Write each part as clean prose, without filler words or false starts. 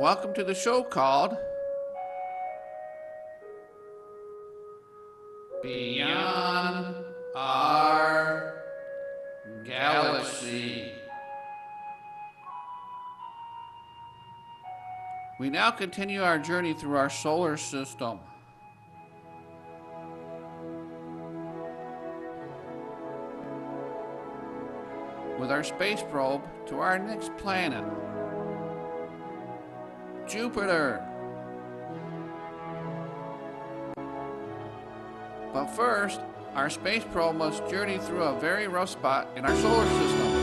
Welcome to the show called Beyond Our Galaxy. We now continue our journey through our solar system. With our space probe to our next planet, Jupiter. But first, our space probe must journey through a very rough spot in our solar system.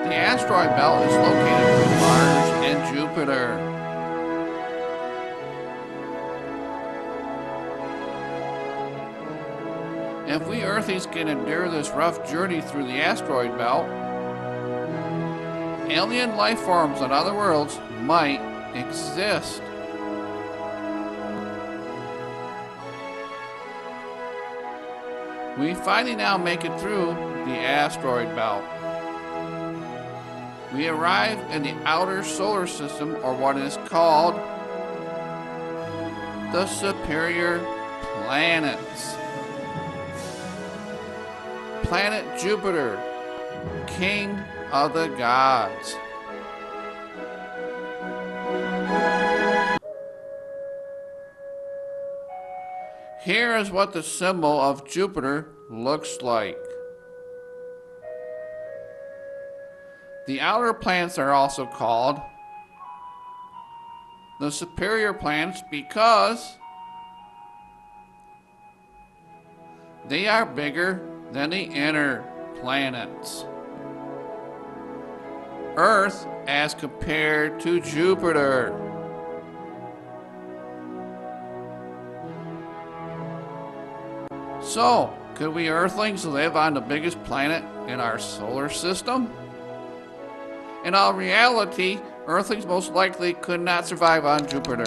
The asteroid belt is located between Mars and Jupiter. If we Earthies can endure this rough journey through the asteroid belt, alien life forms on other worlds might exist. We finally now make it through the asteroid belt. We arrive in the outer solar system, or what is called the superior planets. Planet Jupiter, king of the gods. Here is what the symbol of Jupiter looks like. The outer planets are also called the superior planets because they are bigger than the inner planets. Earth as compared to Jupiter. So, could we Earthlings live on the biggest planet in our solar system? In all reality, Earthlings most likely could not survive on Jupiter.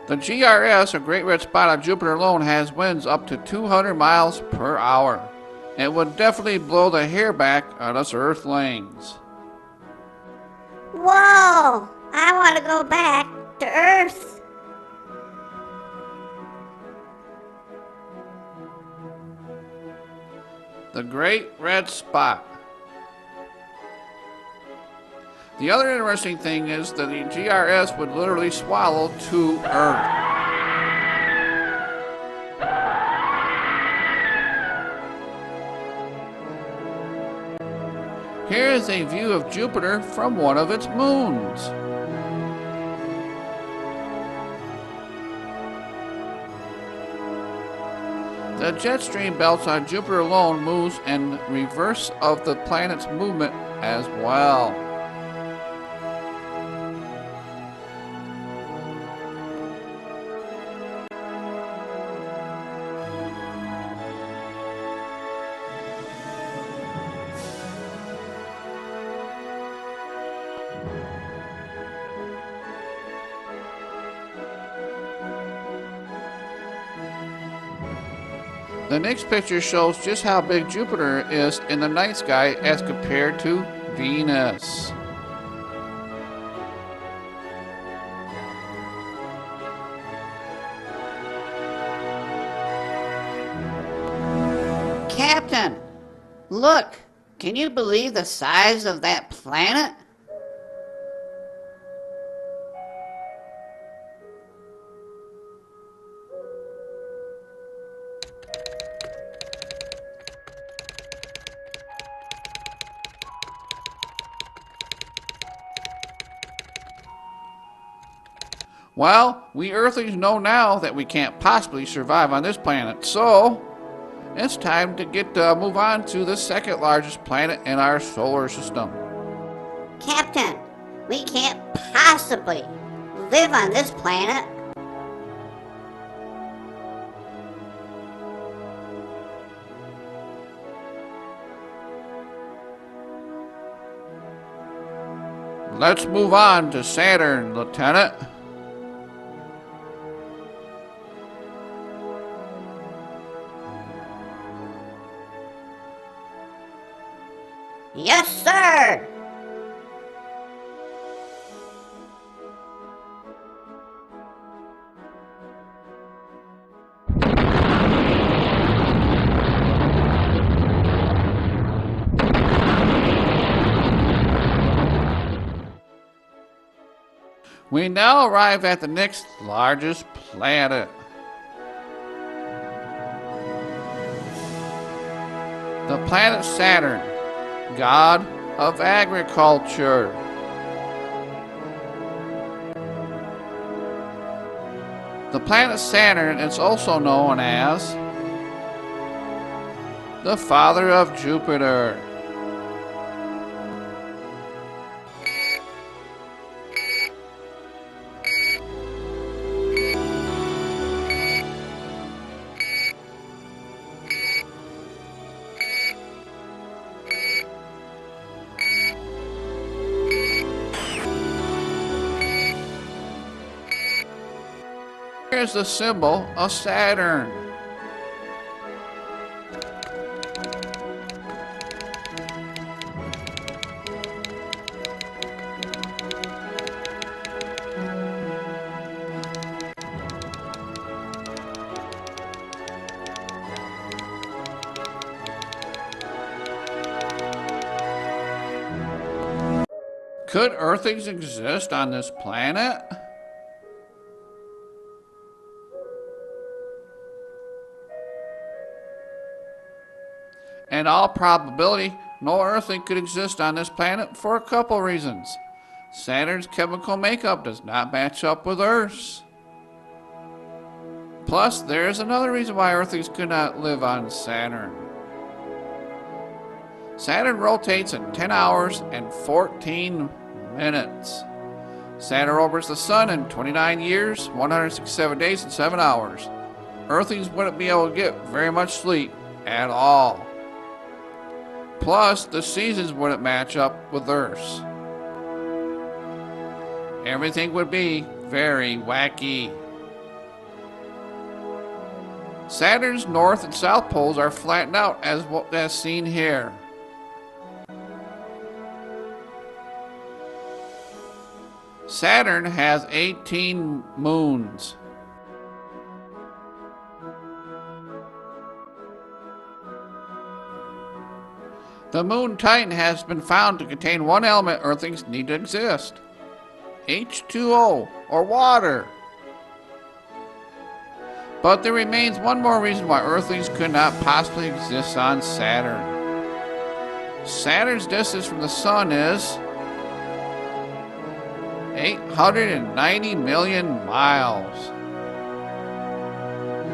The GRS, or Great Red Spot on Jupiter alone, has winds up to 200 miles per hour. It would definitely blow the hair back on us Earthlings. Whoa! I want to go back to Earth. The Great Red Spot. The other interesting thing is that the GRS would literally swallow to Earth. Here is a view of Jupiter from one of its moons. The jet stream belts on Jupiter alone moves in reverse of the planet's movement as well. The next picture shows just how big Jupiter is in the night sky as compared to Venus. Captain, look, can you believe the size of that planet? Well, we Earthlings know now that we can't possibly survive on this planet, so it's time to move on to the second largest planet in our solar system. Captain, we can't possibly live on this planet. Let's move on to Saturn, Lieutenant. Yes, sir! We now arrive at the next largest planet. The planet Saturn, god of agriculture. The planet Saturn is also known as the father of Jupiter. Here's the symbol of Saturn. Could Earthlings exist on this planet? In all probability, no Earthling could exist on this planet for a couple reasons. Saturn's chemical makeup does not match up with Earth's. Plus, there is another reason why Earthlings could not live on Saturn. Saturn rotates in 10 hours and 14 minutes. Saturn orbits the Sun in 29 years, 167 days, and 7 hours. Earthlings wouldn't be able to get very much sleep at all. Plus, the seasons wouldn't match up with Earth's. Everything would be very wacky. Saturn's north and south poles are flattened out as seen here. Saturn has 18 moons. The moon Titan has been found to contain one element Earthlings need to exist: H2O, or water. But there remains one more reason why Earthlings could not possibly exist on Saturn. Saturn's distance from the Sun is 890 million miles.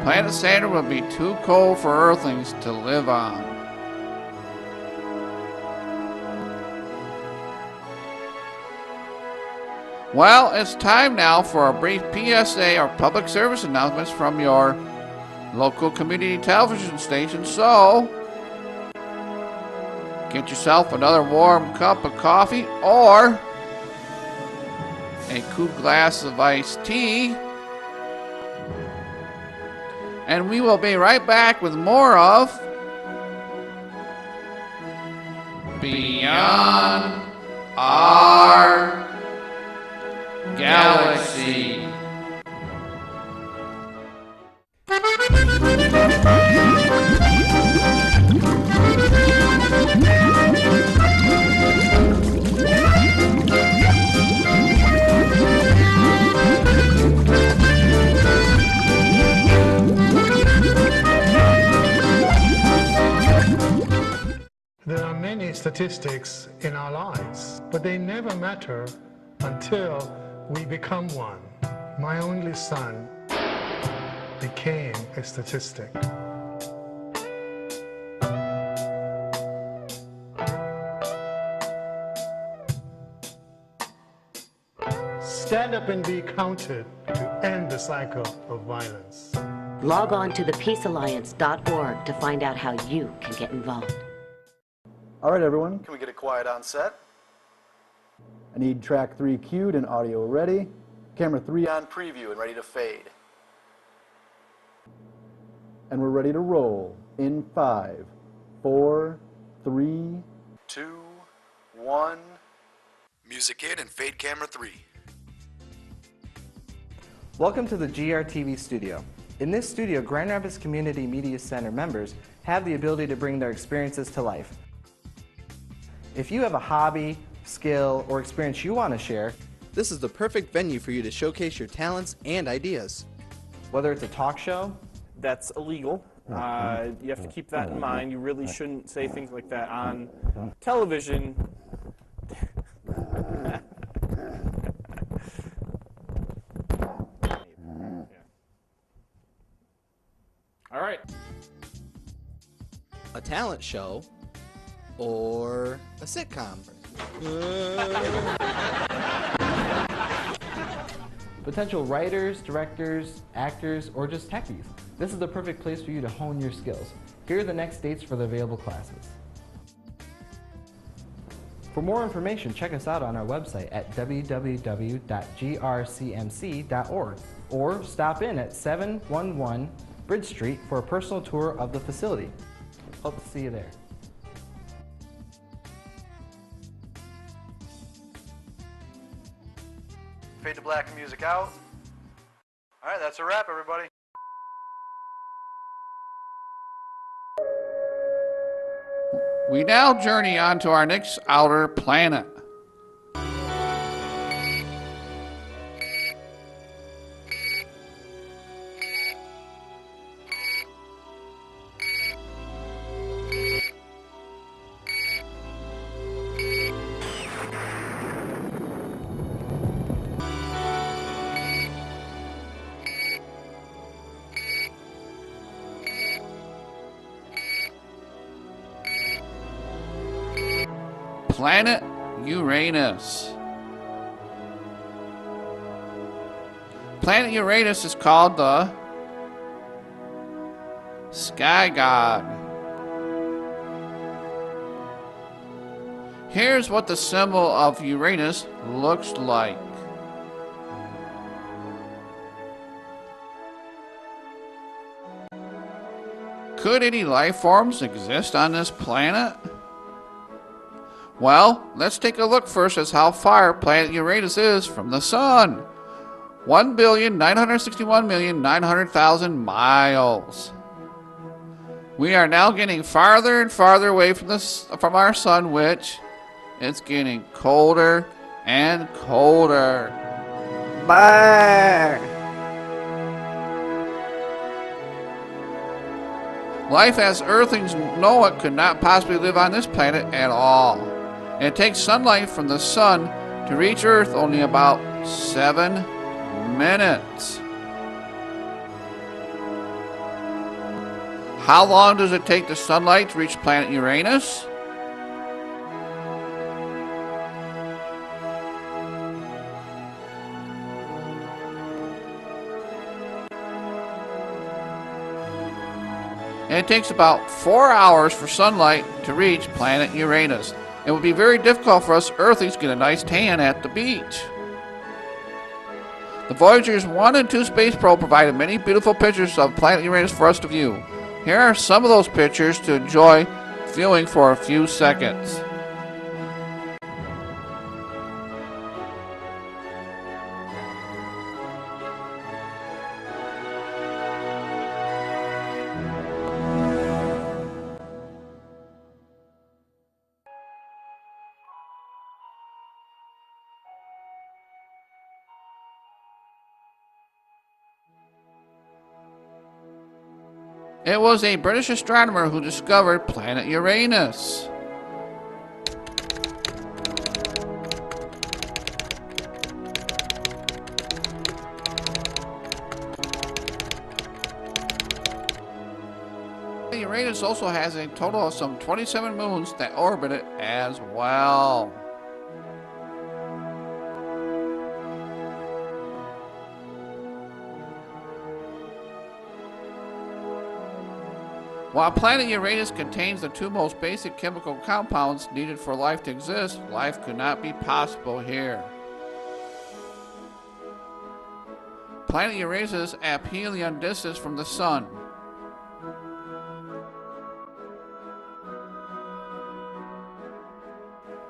Planet Saturn would be too cold for Earthlings to live on. Well, it's time now for a brief PSA or public service announcements from your local community television station. So, get yourself another warm cup of coffee or a cool glass of iced tea, and we will be right back with more of Beyond Our Galaxy. There are many statistics in our lives, but they never matter until we become one. My only son became a statistic. Stand up and be counted to end the cycle of violence. Log on to thepeacealliance.org to find out how you can get involved. All right, everyone. Can we get it quiet on set? I need track 3 queued and audio ready. Camera 3 on. On preview and ready to fade. And we're ready to roll in 5, 4, 3. 2, 1. Music in and fade camera 3. Welcome to the GRTV studio. In this studio, Grand Rapids Community Media Center members have the ability to bring their experiences to life. If you have a hobby, skill, or experience you want to share, this is the perfect venue for you to showcase your talents and ideas. Whether it's a talk show, that's illegal. You have to keep that in mind. You really shouldn't say things like that on television. All right. A talent show or a sitcom. potential writers, directors, actors, or just techies. This is the perfect place for you to hone your skills. Here are the next dates for the available classes. For more information, check us out on our website at www.grcmc.org or stop in at 711 Bridge Street for a personal tour of the facility. Hope to see you there. Fade to black and music out. All right, that's a wrap, everybody. We now journey on to our next outer planet. Planet Uranus. Planet Uranus is called the Sky God. Here's what the symbol of Uranus looks like. Could any life forms exist on this planet? Well, let's take a look first at how far planet Uranus is from the Sun. 1,961,900,000 miles. We are now getting farther and farther away from our Sun, which it's getting colder and colder. Brr. Life as Earthlings know it could not possibly live on this planet at all. It takes sunlight from the Sun to reach Earth only about 7 minutes. How long does it take the sunlight to reach planet Uranus? It takes about 4 hours for sunlight to reach planet Uranus. It would be very difficult for us Earthlings to get a nice tan at the beach. The Voyagers 1 and 2 space probe provided many beautiful pictures of planet Uranus for us to view. Here are some of those pictures to enjoy viewing for a few seconds. It was a British astronomer who discovered planet Uranus. Uranus also has a total of some 27 moons that orbit it as well. While planet Uranus contains the two most basic chemical compounds needed for life to exist, life could not be possible here. Planet Uranus' aphelion distance from the Sun.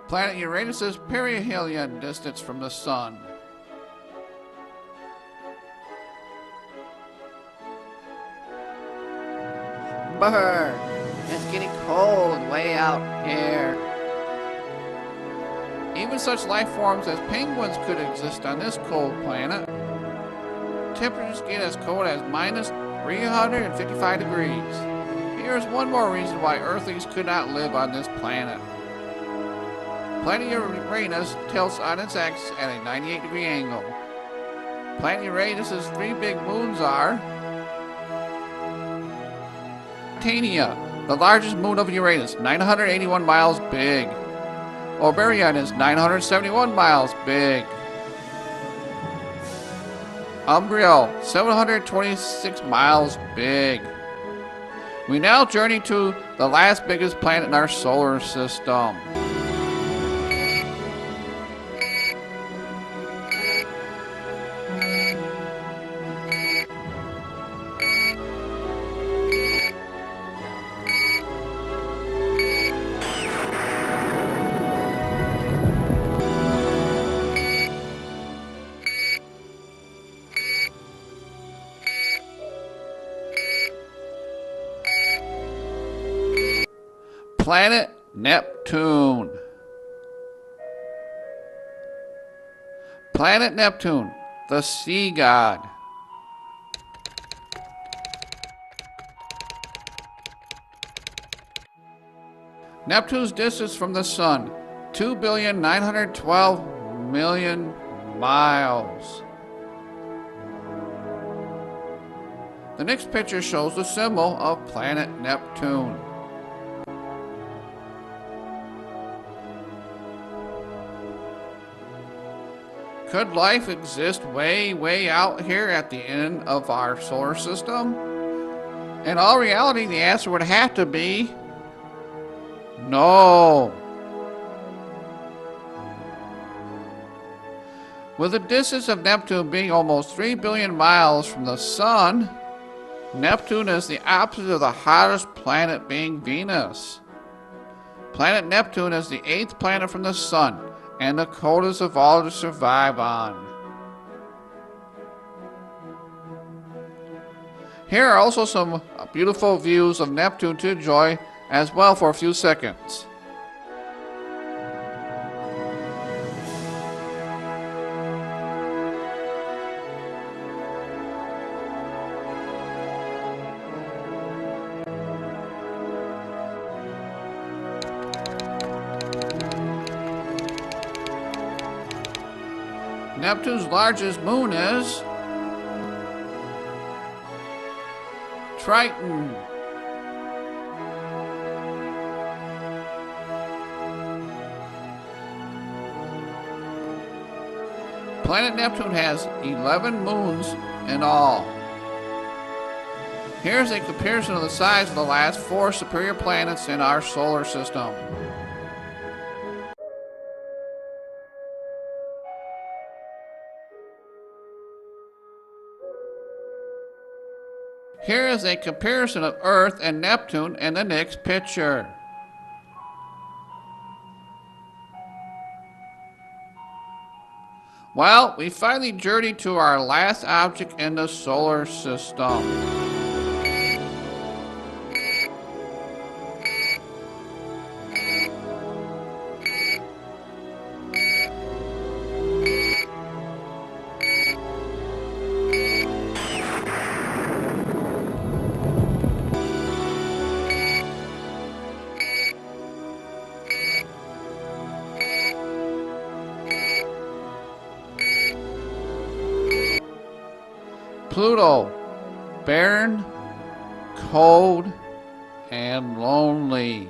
Planet Uranus' perihelion distance from the Sun. Brr, it's getting cold way out here. Even such life forms as penguins could exist on this cold planet. Temperatures get as cold as minus 355 degrees. Here's one more reason why Earthlings could not live on this planet. Planet Uranus tilts on its axis at a 98-degree angle. Planet Uranus' three big moons are Titania, the largest moon of Uranus, 981 miles big. Oberon is 971 miles big. Umbriel, 726 miles big. We now journey to the last biggest planet in our solar system. Planet Neptune. Planet Neptune, the sea god. Neptune's distance from the Sun, 2,912,000,000 miles. The next picture shows the symbol of planet Neptune. Could life exist way out here at the end of our solar system? In all reality, the answer would have to be no. With the distance of Neptune being almost 3 billion miles from the Sun, Neptune is the opposite of the hottest planet, being Venus. Planet Neptune is the 8th planet from the Sun and the coldest of all to survive on. Here are also some beautiful views of Neptune to enjoy as well for a few seconds. Neptune's largest moon is Triton. Planet Neptune has 11 moons in all. Here's a comparison of the size of the last 4 superior planets in our solar system. Here is a comparison of Earth and Neptune in the next picture. Well, we finally journeyed to our last object in the solar system. Pluto, barren, cold, and lonely.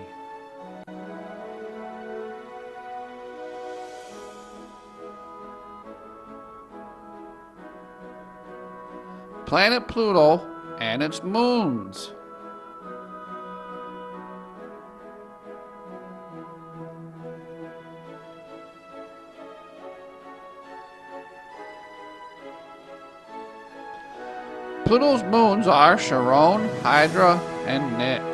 Planet Pluto and its moons. Pluto's moons are Charon, Hydra, and Nix.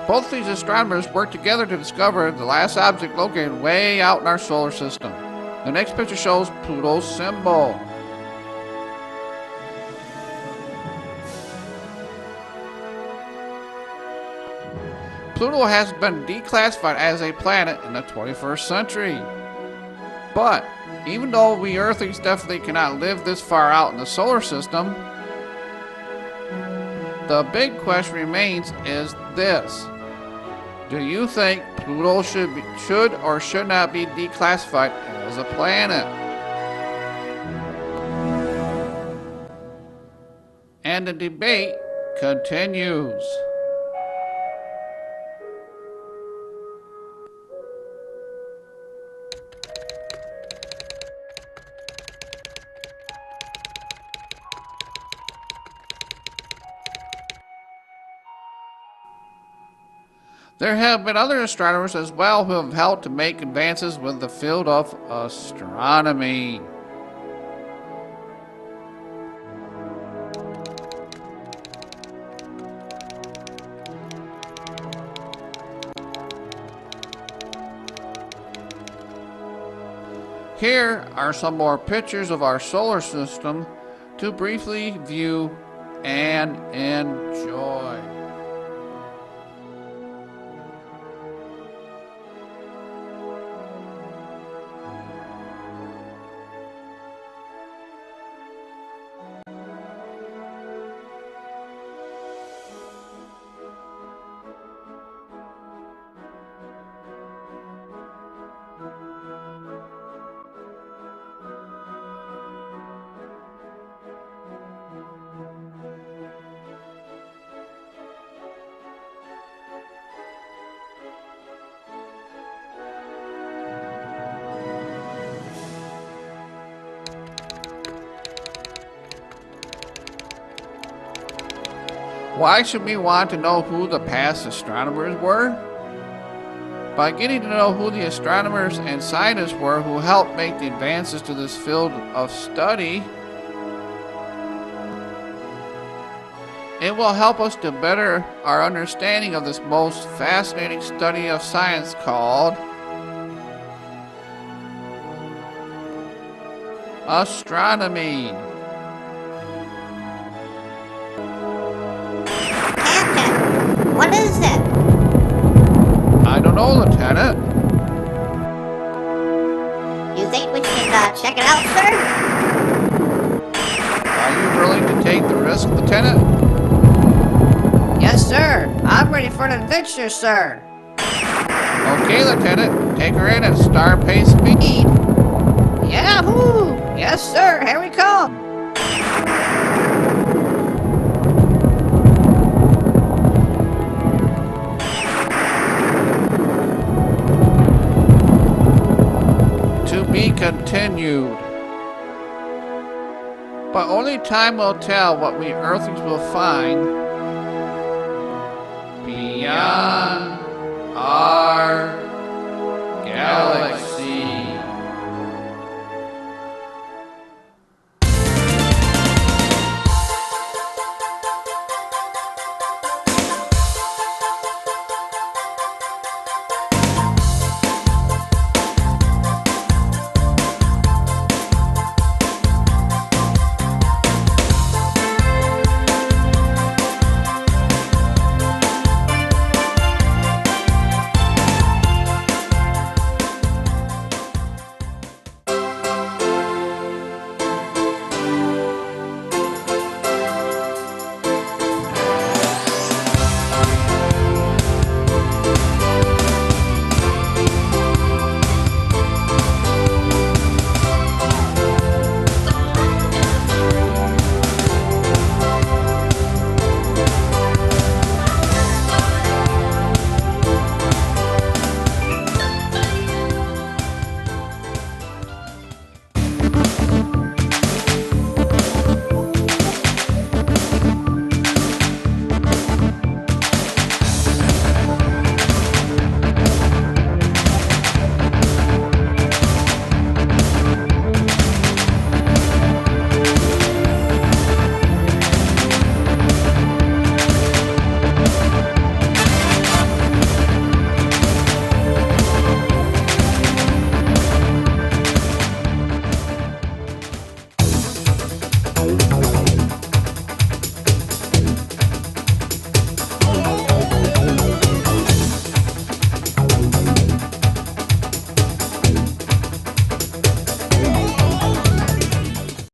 Both these astronomers worked together to discover the last object located way out in our solar system. The next picture shows Pluto's symbol. Pluto has been declassified as a planet in the 21st century. But even though we Earthlings definitely cannot live this far out in the solar system, the big question remains is this. Do you think Pluto should or should not be declassified as a planet? And the debate continues. There have been other astronomers as well who have helped to make advances with the field of astronomy. Here are some more pictures of our solar system to briefly view and enjoy. Why should we want to know who the past astronomers were? By getting to know who the astronomers and scientists were who helped make the advances to this field of study, it will help us to better our understanding of this most fascinating study of science called astronomy. What is it? I don't know, Lieutenant. You think we should check it out, sir? Are you willing to take the risk, Lieutenant? Yes, sir. I'm ready for an adventure, sir. Okay, Lieutenant. Take her in at star-paced speed. Yahoo! Yes, sir. Here we come. Be continued. But only time will tell what we Earthlings will find beyond our